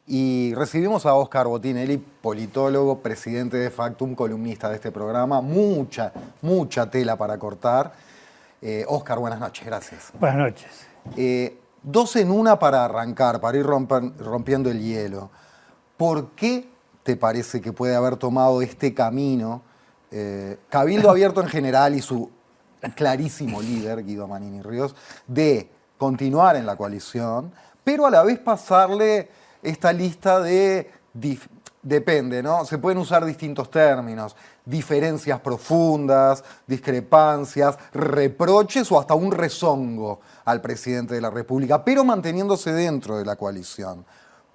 Y recibimos a Óscar Botinelli, politólogo, presidente de Factum, columnista de este programa. Mucha tela para cortar. Óscar, buenas noches, gracias. Buenas noches. Dos en una para arrancar, para ir rompiendo el hielo. ¿Por qué te parece que puede haber tomado este camino Cabildo Abierto en general y su clarísimo líder, Guido Manini Ríos, de continuar en la coalición, pero a la vez pasarle esta lista de, depende, ¿no? Se pueden usar distintos términos, diferencias profundas, discrepancias, reproches o hasta un rezongo al presidente de la República, pero manteniéndose dentro de la coalición?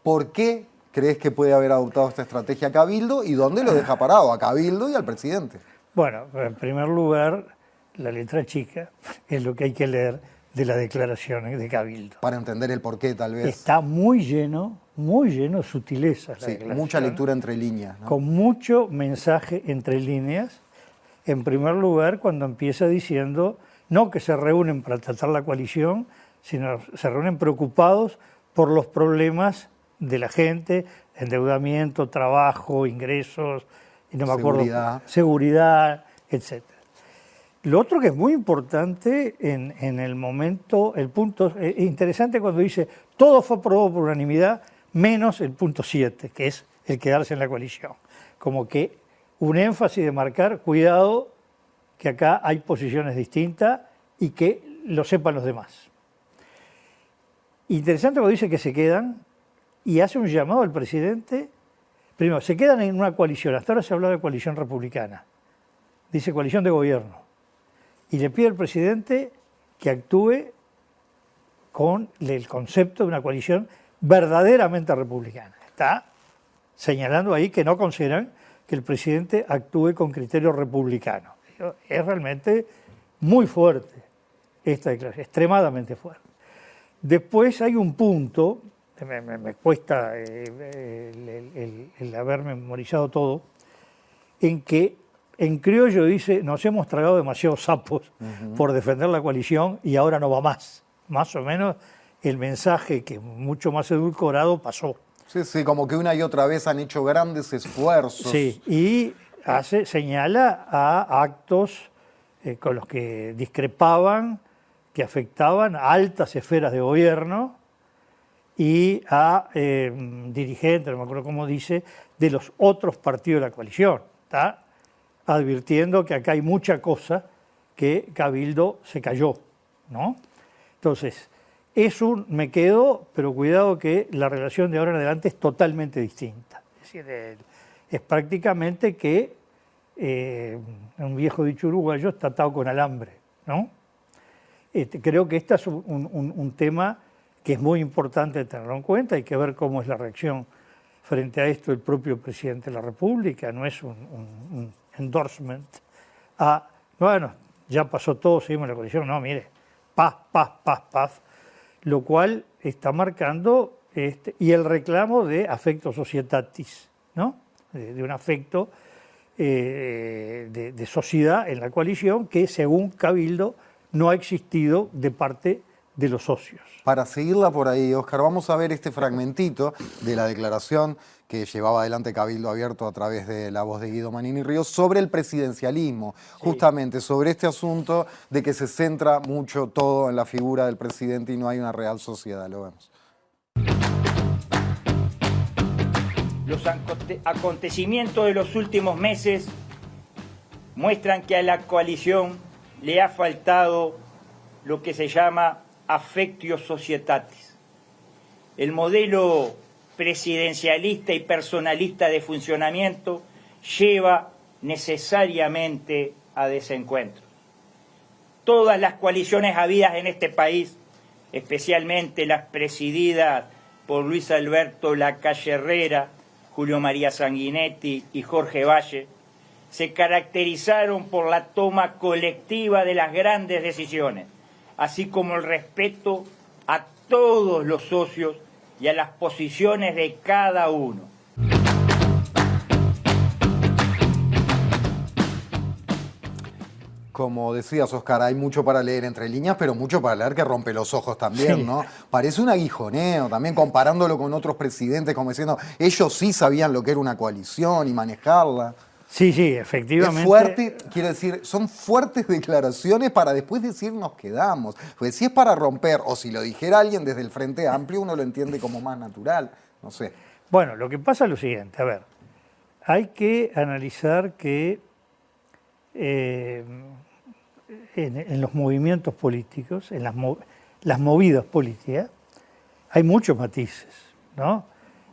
¿Por qué crees que puede haber adoptado esta estrategia Cabildo y dónde lo deja parado a Cabildo y al presidente? Bueno, en primer lugar, la letra chica es lo que hay que leer de las declaraciones de Cabildo. Para entender el porqué, tal vez. Está muy lleno de sutilezas. Sí, mucha lectura entre líneas, ¿no? Con mucho mensaje entre líneas. En primer lugar, cuando empieza diciendo, no que se reúnen para tratar la coalición, sino se reúnen preocupados por los problemas de la gente, endeudamiento, trabajo, ingresos, y no me acuerdo, seguridad, etc. Lo otro que es muy importante en el momento, el punto, es interesante cuando dice todo fue aprobado por unanimidad, menos el punto 7, que es el quedarse en la coalición. Como que un énfasis de marcar, cuidado, que acá hay posiciones distintas y que lo sepan los demás. Interesante cuando dice que se quedan y hace un llamado al presidente. Primero, se quedan en una coalición, hasta ahora se hablaba de coalición republicana, dice coalición de gobierno. Y le pide al presidente que actúe con el concepto de una coalición verdaderamente republicana. Está señalando ahí que no consideran que el presidente actúe con criterio republicano. Es realmente muy fuerte esta declaración, extremadamente fuerte. Después hay un punto, me cuesta el haber memorizado todo, en que en criollo dice, nos hemos tragado demasiados sapos por defender la coalición y ahora no va más. Más o menos el mensaje, que mucho más edulcorado, pasó. Sí, como que una y otra vez han hecho grandes esfuerzos. Sí, y señala a actos con los que discrepaban, que afectaban a altas esferas de gobierno y a dirigentes, no me acuerdo cómo dice, de los otros partidos de la coalición. ¿Está? Advirtiendo que acá hay mucha cosa que Cabildo se cayó, ¿no? Entonces, me quedo, pero cuidado que la relación de ahora en adelante es totalmente distinta. Es decir, es prácticamente que un viejo dicho uruguayo está atado con alambre, ¿no? Creo que este es un tema que es muy importante tenerlo en cuenta. Hay que ver cómo es la reacción frente a esto del propio presidente de la República. No es un endorsement a, bueno, ya pasó todo, seguimos en la coalición. No, mire, paz, lo cual está marcando y el reclamo de affectio societatis, ¿no? De un afecto de sociedad en la coalición que, según Cabildo, no ha existido de parte de los socios. Para seguirla por ahí, Óscar, vamos a ver este fragmentito de la declaración que llevaba adelante Cabildo Abierto a través de la voz de Guido Manini Ríos sobre el presidencialismo, justamente sobre este asunto de que se centra mucho todo en la figura del presidente y no hay una real sociedad. Lo vemos. Los acontecimientos de los últimos meses muestran que a la coalición le ha faltado lo que se llama affectio societatis. El modelo presidencialista y personalista de funcionamiento lleva necesariamente a desencuentros. Todas las coaliciones habidas en este país, especialmente las presididas por Luis Alberto Lacalle Herrera, Julio María Sanguinetti y Jorge Valle, se caracterizaron por la toma colectiva de las grandes decisiones, así como el respeto a todos los socios y a las posiciones de cada uno. Como decías, Oscar, hay mucho para leer entre líneas, pero mucho para leer que rompe los ojos también, Sí. ¿no? Parece un aguijoneo, también comparándolo con otros presidentes, como diciendo, ellos sí sabían lo que era una coalición y manejarla. Sí, sí, efectivamente. Es fuerte, quiero decir, son fuertes declaraciones para después decir nos quedamos. Porque si es para romper, o si lo dijera alguien desde el Frente Amplio, uno lo entiende como más natural, no sé. Bueno, lo que pasa es lo siguiente, a ver, hay que analizar que en los movimientos políticos, en las movidas políticas, hay muchos matices, ¿no?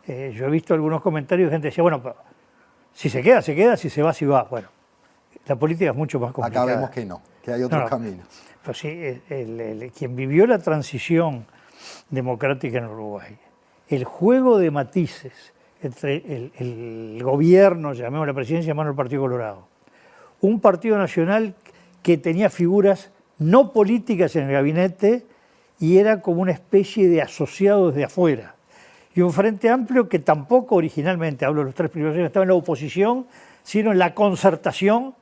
Yo he visto algunos comentarios de gente que decía, bueno, pero si se queda, se queda, si se va, se va. Bueno, la política es mucho más complicada. Acá vemos que no, que hay otros No, caminos. Pero sí, quien vivió la transición democrática en Uruguay, el juego de matices entre el gobierno, llamemos la presidencia, llamamos el Partido Colorado, un partido nacional que tenía figuras no políticas en el gabinete y era como una especie de asociado desde afuera. Y un Frente Amplio que tampoco originalmente, hablo de los tres primeros años, estaba en la oposición, sino en la concertación,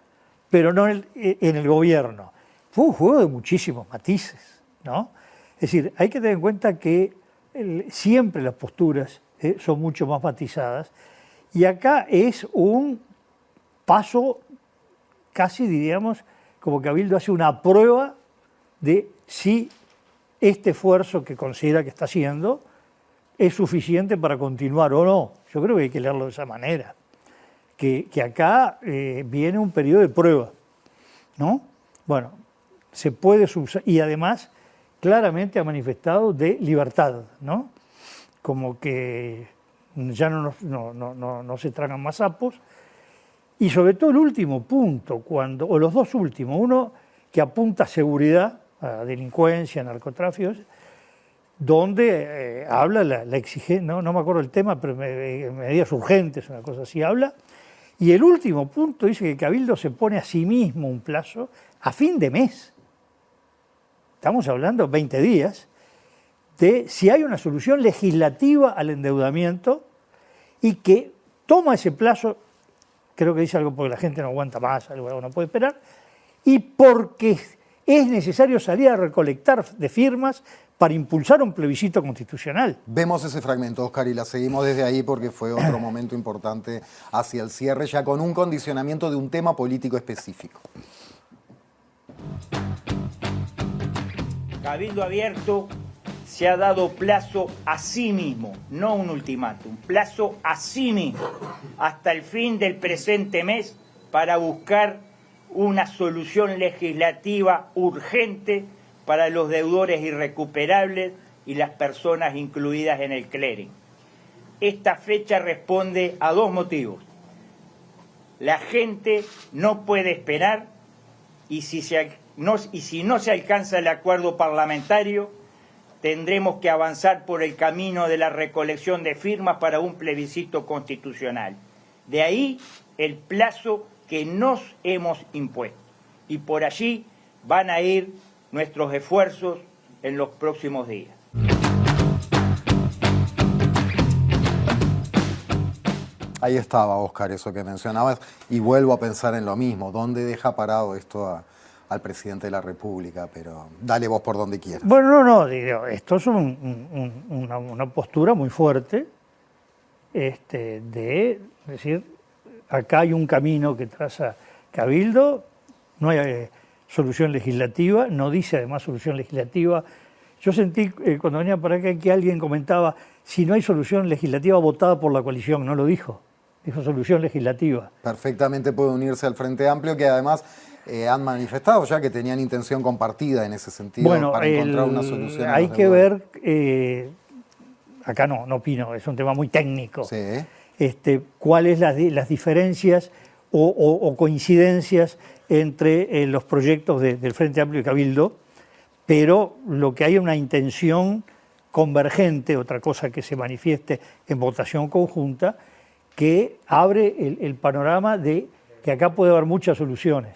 pero no en el gobierno. Fue un juego de muchísimos matices, ¿no? Es decir, hay que tener en cuenta que siempre las posturas son mucho más matizadas y acá es un paso casi, diríamos, como Cabildo hace una prueba de si este esfuerzo que considera que está haciendo es suficiente para continuar o no. Yo creo que hay que leerlo de esa manera, que acá viene un periodo de prueba, ¿no? Bueno, se puede y además claramente ha manifestado de libertad, ¿no? Como que ya no se tragan más sapos. Y sobre todo el último punto, o los dos últimos, uno que apunta a seguridad, a delincuencia, narcotráfico, donde habla la exigencia, no me acuerdo el tema, pero medidas urgentes, una cosa así habla. Y el último punto dice que Cabildo se pone a sí mismo un plazo a fin de mes. Estamos hablando 20 días, de si hay una solución legislativa al endeudamiento y que toma ese plazo, creo que dice algo porque la gente no aguanta más, algo no puede esperar, y porque es necesario salir a recolectar de firmas para impulsar un plebiscito constitucional. Vemos ese fragmento, Oscar, y la seguimos desde ahí porque fue otro momento importante hacia el cierre, ya con un condicionamiento de un tema político específico. Cabildo Abierto se ha dado plazo a sí mismo, no un ultimátum, plazo a sí mismo, hasta el fin del presente mes para buscar una solución legislativa urgente para los deudores irrecuperables y las personas incluidas en el clearing. Esta fecha responde a dos motivos. La gente no puede esperar y si no se alcanza el acuerdo parlamentario, tendremos que avanzar por el camino de la recolección de firmas para un plebiscito constitucional. De ahí el plazo que nos hemos impuesto. Y por allí van a ir nuestros esfuerzos en los próximos días. Ahí estaba, Oscar, eso que mencionabas, y vuelvo a pensar en lo mismo. ¿Dónde deja parado esto al presidente de la República? Pero dale vos por donde quieras. Bueno, no, digo, esto es una postura muy fuerte de decir, acá hay un camino que traza Cabildo, no hay solución legislativa, no dice además solución legislativa. Yo sentí cuando venía para acá que alguien comentaba, si no hay solución legislativa votada por la coalición, no lo dijo, dijo solución legislativa. Perfectamente puede unirse al Frente Amplio, que además han manifestado ya que tenían intención compartida en ese sentido, bueno, para encontrar una solución. Hay que ver, acá no opino, es un tema muy técnico, Sí. cuáles las diferencias o coincidencias entre los proyectos del Frente Amplio y Cabildo, pero lo que hay es una intención convergente, otra cosa que se manifieste en votación conjunta, que abre el panorama de que acá puede haber muchas soluciones.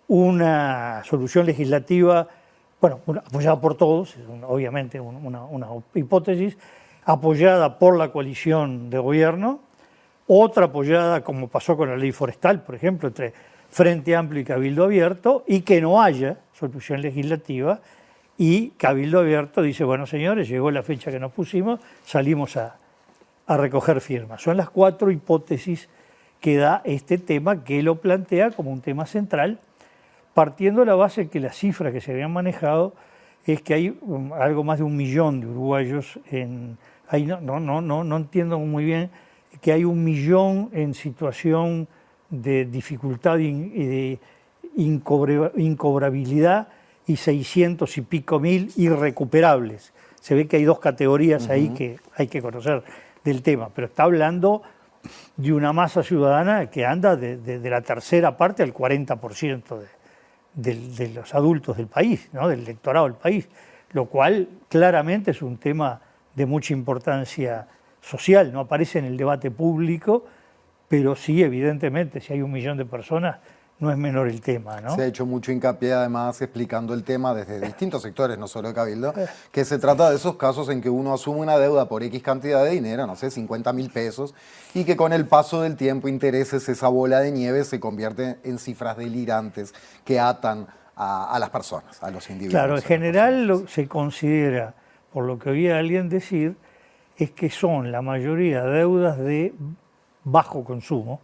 Una solución legislativa, bueno, apoyada por todos, es obviamente una hipótesis, apoyada por la coalición de gobierno, otra apoyada, como pasó con la ley forestal, por ejemplo, entre Frente Amplio y Cabildo Abierto, y que no haya solución legislativa, y Cabildo Abierto dice, bueno señores, llegó la fecha que nos pusimos, salimos a recoger firmas. Son las 4 hipótesis que da este tema, que lo plantea como un tema central, partiendo de la base que las cifras que se habían manejado es que hay algo más de 1 millón de uruguayos ahí no entiendo muy bien, que hay 1 millón en situación de dificultad y de incobrabilidad y 600 y pico mil irrecuperables. Se ve que hay 2 categorías ahí que hay que conocer del tema, pero está hablando de una masa ciudadana que anda de la tercera parte al 40% de los adultos del país, ¿no? Del electorado del país, lo cual claramente es un tema de mucha importancia social, no aparece en el debate público, pero sí, evidentemente, si hay 1 millón de personas, no es menor el tema, ¿no? Se ha hecho mucho hincapié, además, explicando el tema desde distintos sectores, no solo de Cabildo, que se trata de esos casos en que uno asume una deuda por X cantidad de dinero, no sé, 50.000 pesos, y que con el paso del tiempo, intereses, esa bola de nieve se convierte en cifras delirantes que atan a las personas, a los individuos. Claro, en general se considera, por lo que oía alguien decir, es que son la mayoría deudas de bajo consumo,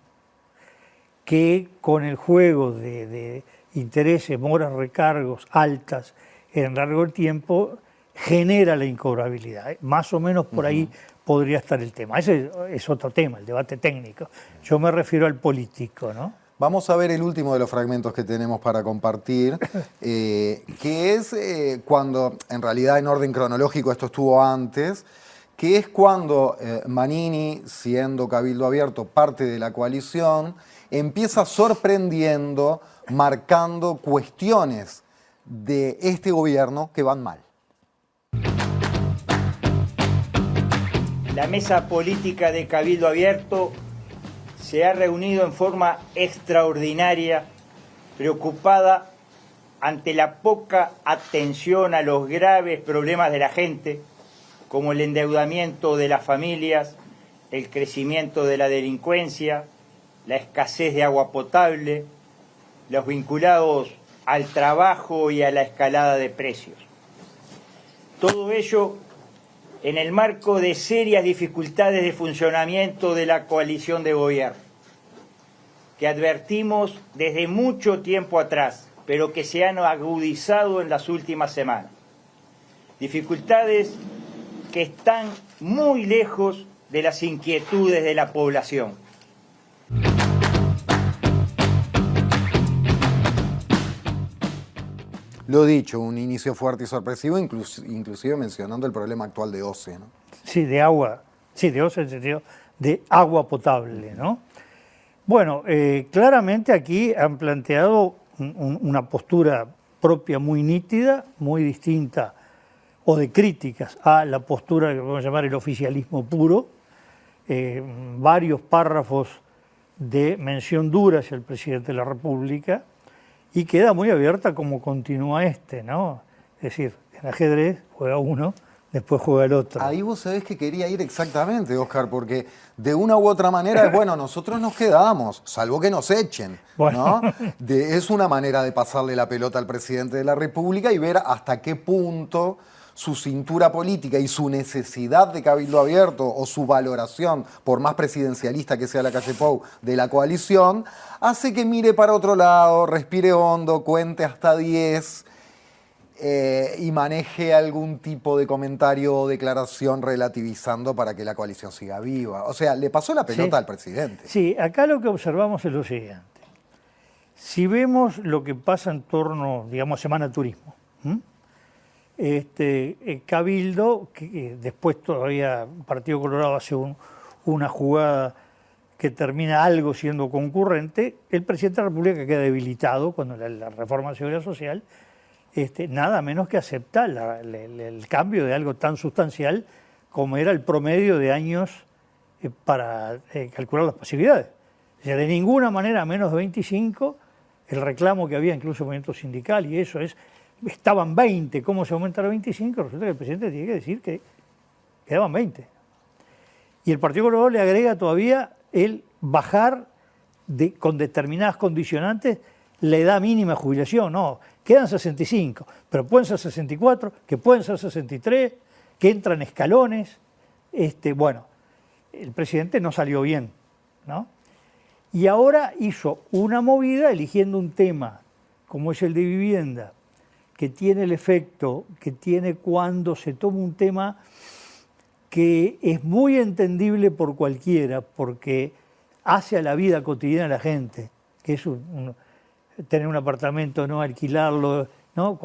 que con el juego de intereses, moras, recargos altas en largo tiempo, genera la incobrabilidad. Más o menos por ahí podría estar el tema. Ese es otro tema, el debate técnico. Yo me refiero al político, ¿no? Vamos a ver el último de los fragmentos que tenemos para compartir, que es cuando, en realidad en orden cronológico esto estuvo antes, que es cuando Manini, siendo Cabildo Abierto parte de la coalición, empieza sorprendiendo, marcando cuestiones de este gobierno que van mal. La mesa política de Cabildo Abierto se ha reunido en forma extraordinaria, preocupada ante la poca atención a los graves problemas de la gente, como el endeudamiento de las familias, el crecimiento de la delincuencia, la escasez de agua potable, los vinculados al trabajo y a la escalada de precios. Todo ello en el marco de serias dificultades de funcionamiento de la coalición de gobierno, que advertimos desde mucho tiempo atrás, pero que se han agudizado en las últimas semanas. Dificultades que están muy lejos de las inquietudes de la población. Lo dicho, un inicio fuerte y sorpresivo, inclusive mencionando el problema actual de OCE, ¿no? Sí, de agua, sí, de OCE en el sentido de agua potable, ¿no? Bueno, claramente aquí han planteado una postura propia muy nítida, muy distinta, o de críticas a la postura que podemos llamar el oficialismo puro, varios párrafos de mención dura hacia el presidente de la República, y queda muy abierta cómo continúa ¿no? Es decir, en ajedrez juega uno, después juega el otro. Ahí vos sabés que quería ir exactamente, Oscar, porque de una u otra manera es, bueno, nosotros nos quedamos, salvo que nos echen, bueno. ¿no? Es una manera de pasarle la pelota al presidente de la República y ver hasta qué punto su cintura política y su necesidad de Cabildo Abierto o su valoración, por más presidencialista que sea la calle Pou, de la coalición, hace que mire para otro lado, respire hondo, cuente hasta 10 y maneje algún tipo de comentario o declaración relativizando para que la coalición siga viva. O sea, le pasó la pelota al presidente. Sí, acá lo que observamos es lo siguiente. Si vemos lo que pasa en torno, digamos, Semana Turismo, Cabildo, que después todavía Partido Colorado hace una jugada que termina algo siendo concurrente, el presidente de la República queda debilitado cuando la reforma de seguridad social, nada menos que acepta el cambio de algo tan sustancial como era el promedio de años para calcular las pasividades. O sea, de ninguna manera menos de 25, el reclamo que había incluso en el movimiento sindical, y eso es, estaban 20, ¿cómo se aumenta a 25? Resulta que el presidente tiene que decir que quedaban 20. Y el Partido Colorado le agrega todavía el bajar con determinadas condicionantes la edad mínima de jubilación. No, quedan 65, pero pueden ser 64, que pueden ser 63, que entran escalones. Bueno, el presidente no salió bien, ¿no? Y ahora hizo una movida eligiendo un tema como es el de vivienda, que tiene el efecto que tiene cuando se toma un tema que es muy entendible por cualquiera, porque hace a la vida cotidiana de la gente, que es tener un apartamento, no alquilarlo, ¿no?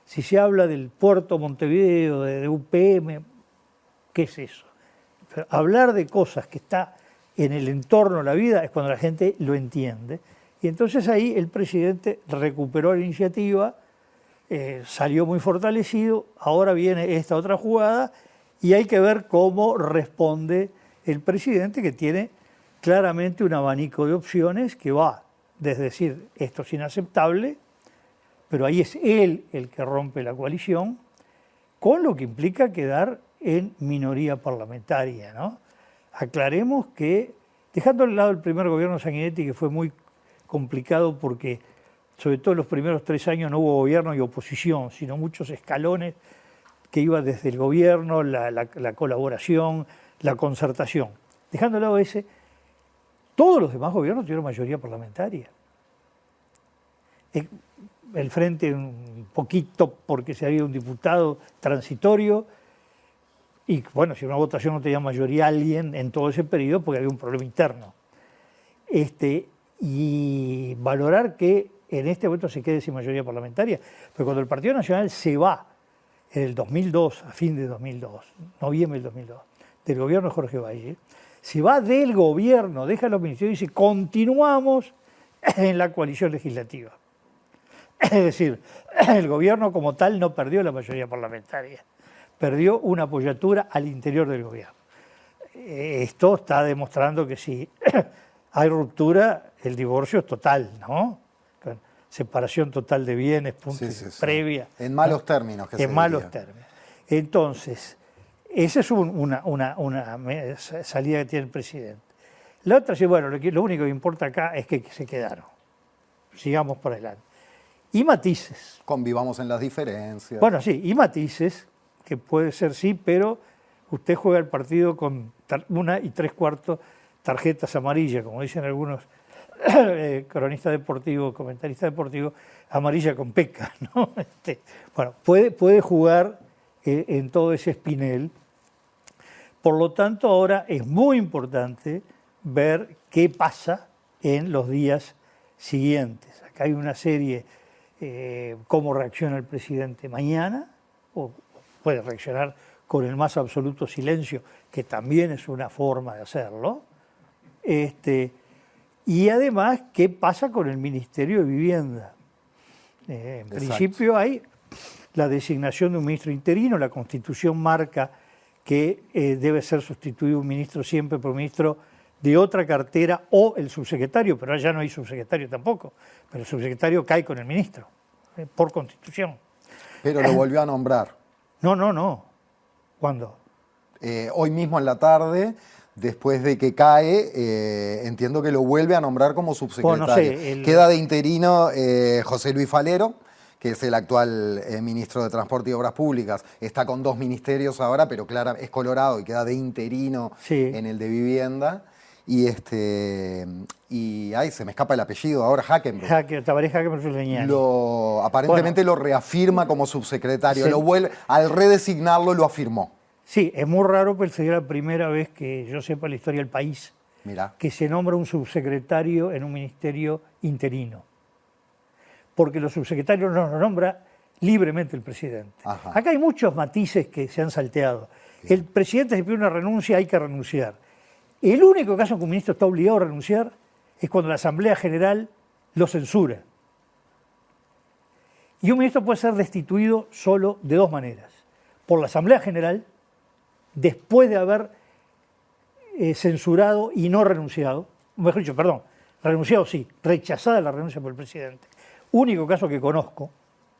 Si se habla del puerto Montevideo, de UPM, ¿qué es eso? Pero hablar de cosas que está en el entorno de la vida es cuando la gente lo entiende. Y entonces ahí el presidente recuperó la iniciativa, salió muy fortalecido, ahora viene esta otra jugada y hay que ver cómo responde el presidente, que tiene claramente un abanico de opciones que va desde decir esto es inaceptable, pero ahí es él el que rompe la coalición, con lo que implica quedar en minoría parlamentaria, ¿no? Aclaremos que, dejando al lado el primer gobierno de Sanguinetti, que fue muy complicado porque sobre todo en los primeros 3 años no hubo gobierno y oposición, sino muchos escalones que iba desde el gobierno, la colaboración, la concertación. Dejando al lado ese, todos los demás gobiernos tuvieron mayoría parlamentaria. El Frente un poquito porque se había un diputado transitorio y bueno, si una votación no tenía mayoría alguien en todo ese periodo porque había un problema interno. Y valorar que en este momento se quede sin mayoría parlamentaria, pero cuando el Partido Nacional se va en el 2002, a fin de 2002, noviembre del 2002, del gobierno de Jorge Valle, se va del gobierno, deja los ministerios y dice continuamos en la coalición legislativa. Es decir, el gobierno como tal no perdió la mayoría parlamentaria, perdió una apoyatura al interior del gobierno. Esto está demostrando que si hay ruptura, el divorcio es total, ¿no? Con separación total de bienes, punto previa. En malos términos. En malos términos. Entonces, esa es una salida que tiene el presidente. La otra es, bueno, lo único que importa acá es que se quedaron. Sigamos por adelante. Y matices. Convivamos en las diferencias. Bueno, sí, y matices, que puede ser sí, pero usted juega el partido con 1 3/4 tarjetas amarillas, como dicen algunos cronistas deportivos, comentaristas deportivos, amarilla con peca, ¿no? Bueno, puede jugar en todo ese espinel. Por lo tanto, ahora es muy importante ver qué pasa en los días siguientes. Acá hay una serie, cómo reacciona el presidente mañana, o puede reaccionar con el más absoluto silencio, que también es una forma de hacerlo. Y además, ¿qué pasa con el Ministerio de Vivienda? En principio hay la designación de un ministro interino, la Constitución marca que debe ser sustituido un ministro siempre por un ministro de otra cartera o el subsecretario, pero allá no hay subsecretario tampoco, pero el subsecretario cae con el ministro, por Constitución. Pero lo volvió a nombrar. No. ¿Cuándo? Hoy mismo en la tarde, después de que cae, entiendo que lo vuelve a nombrar como subsecretario. Bueno, no sé, Queda de interino José Luis Falero, que es el actual ministro de Transporte y Obras Públicas. Está con 2 ministerios ahora, pero claro, es colorado y queda de interino en el de Vivienda. Y se me escapa el apellido ahora, Hackenberg. Tabaré Hackenberg Leñani. Aparentemente lo reafirma como subsecretario. Al redesignarlo lo afirmó. Sí, es muy raro, pero sería la primera vez que yo sepa la historia del país que se nombra un subsecretario en un ministerio interino. Porque los subsecretarios los nombra libremente el presidente. Ajá. Acá hay muchos matices que se han salteado. Sí. El presidente se pide una renuncia, hay que renunciar. El único caso en que un ministro está obligado a renunciar es cuando la Asamblea General lo censura. Y un ministro puede ser destituido solo de 2 maneras. Por la Asamblea General, después de haber censurado y no renunciado, mejor dicho, renunciado sí, rechazada la renuncia por el presidente. Único caso que conozco,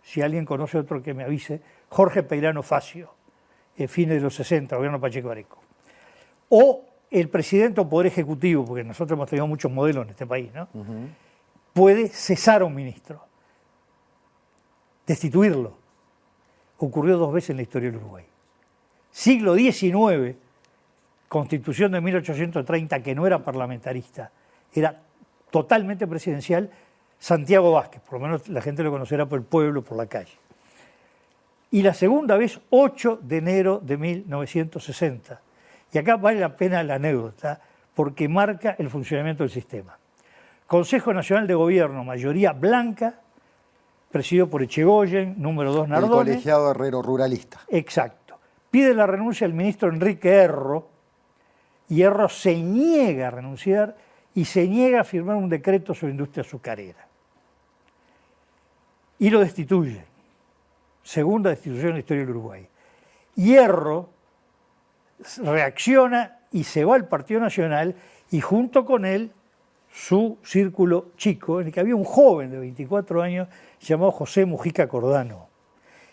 si alguien conoce otro que me avise, Jorge Peirano Facio, fines de los 60, gobierno Pacheco Areco. O el presidente o poder ejecutivo, porque nosotros hemos tenido muchos modelos en este país, ¿no? Puede cesar a un ministro, destituirlo. Ocurrió 2 veces en la historia del Uruguay. Siglo XIX, Constitución de 1830, que no era parlamentarista, era totalmente presidencial, Santiago Vázquez, por lo menos la gente lo conocerá por el pueblo, por la calle. Y la segunda vez, 8 de enero de 1960. Y acá vale la pena la anécdota, porque marca el funcionamiento del sistema. Consejo Nacional de Gobierno, mayoría blanca, presidido por Echegoyen, número 2 Nardone. El colegiado herrero ruralista. Exacto. Pide la renuncia el ministro Enrique Erro, y Erro se niega a renunciar y se niega a firmar un decreto sobre industria azucarera. Y lo destituye. Segunda destitución en la historia del Uruguay. Y Erro reacciona y se va al Partido Nacional, y junto con él su círculo chico, en el que había un joven de 24 años llamado José Mujica Cordano,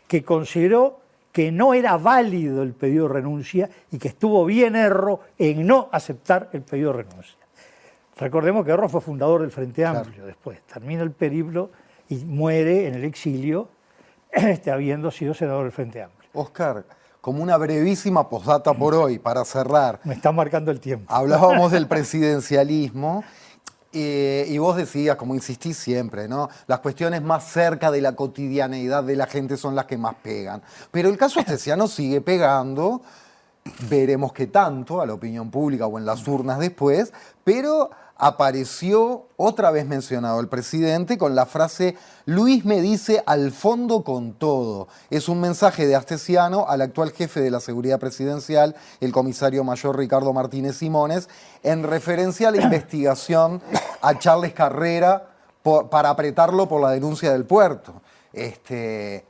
que consideró que no era válido el pedido de renuncia y que estuvo bien Erro en no aceptar el pedido de renuncia. Recordemos que Erro fue fundador del Frente Amplio, claro. Después termina el periplo y muere en el exilio, habiendo sido senador del Frente Amplio. Oscar, como una brevísima postdata por hoy, para cerrar. Me está marcando el tiempo. Hablábamos del presidencialismo y vos decías, como insistís siempre, ¿no? Las cuestiones más cerca de la cotidianeidad de la gente son las que más pegan. Pero el caso Astesiano sigue pegando, veremos qué tanto a la opinión pública o en las urnas después, pero apareció otra vez mencionado el presidente con la frase "Luis me dice al fondo con todo". Es un mensaje de Astesiano al actual jefe de la seguridad presidencial, el comisario mayor Ricardo Martínez Simones, en referencia a la investigación a Charles Carrera para apretarlo por la denuncia del puerto.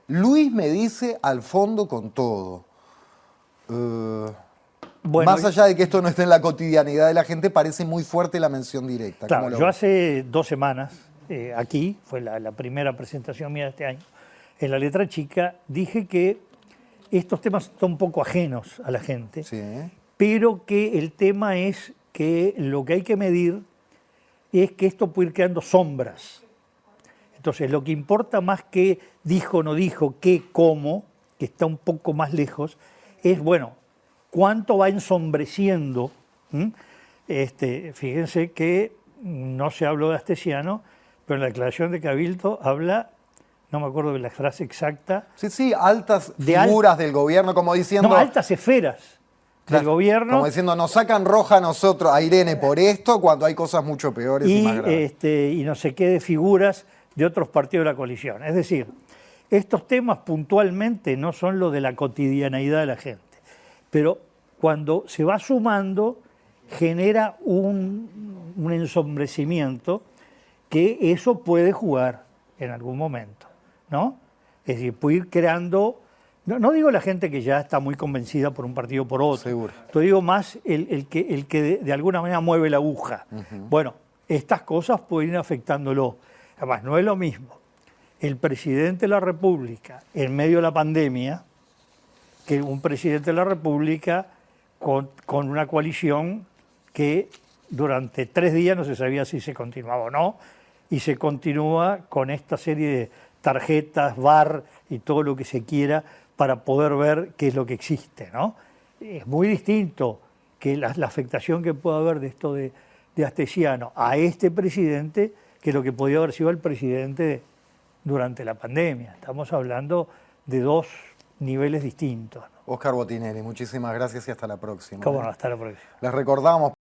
Luis me dice al fondo con todo. Bueno, más allá de que esto no esté en la cotidianidad de la gente, parece muy fuerte la mención directa. Claro, yo hace 2 semanas, aquí, fue la primera presentación mía de este año, en la letra chica, dije que estos temas son un poco ajenos a la gente, sí, pero que el tema es que lo que hay que medir es que esto puede ir creando sombras. Entonces, lo que importa más que dijo o no dijo, qué, cómo, que está un poco más lejos, es, bueno, cuánto va ensombreciendo. Fíjense que no se habló de Astesiano, pero en la declaración de Cabildo habla, no me acuerdo de la frase exacta. Sí, altas figuras del gobierno, como diciendo... No, altas esferas del gobierno. Como diciendo, nos sacan roja a nosotros, a Irene, por esto, cuando hay cosas mucho peores y más graves. Y no sé qué de figuras de otros partidos de la coalición. Es decir, estos temas puntualmente no son lo de la cotidianeidad de la gente. Pero cuando se va sumando, genera un ensombrecimiento que eso puede jugar en algún momento, ¿no? Es decir, puede ir creando, no digo la gente que ya está muy convencida por un partido o por otro, seguro. Yo digo más el que de alguna manera mueve la aguja. Bueno, estas cosas pueden ir afectándolo. Además, no es lo mismo el presidente de la República en medio de la pandemia que un presidente de la República con una coalición que durante 3 días no se sabía si se continuaba o no, y se continúa con esta serie de tarjetas, VAR y todo lo que se quiera para poder ver qué es lo que existe, ¿no? Es muy distinto que la afectación que pueda haber de esto de Astesiano a este presidente que lo que podía haber sido el presidente durante la pandemia. Estamos hablando de 2 niveles distintos, ¿no? Oscar Botinelli, muchísimas gracias y hasta la próxima. Cómo no, hasta la próxima. Les recordamos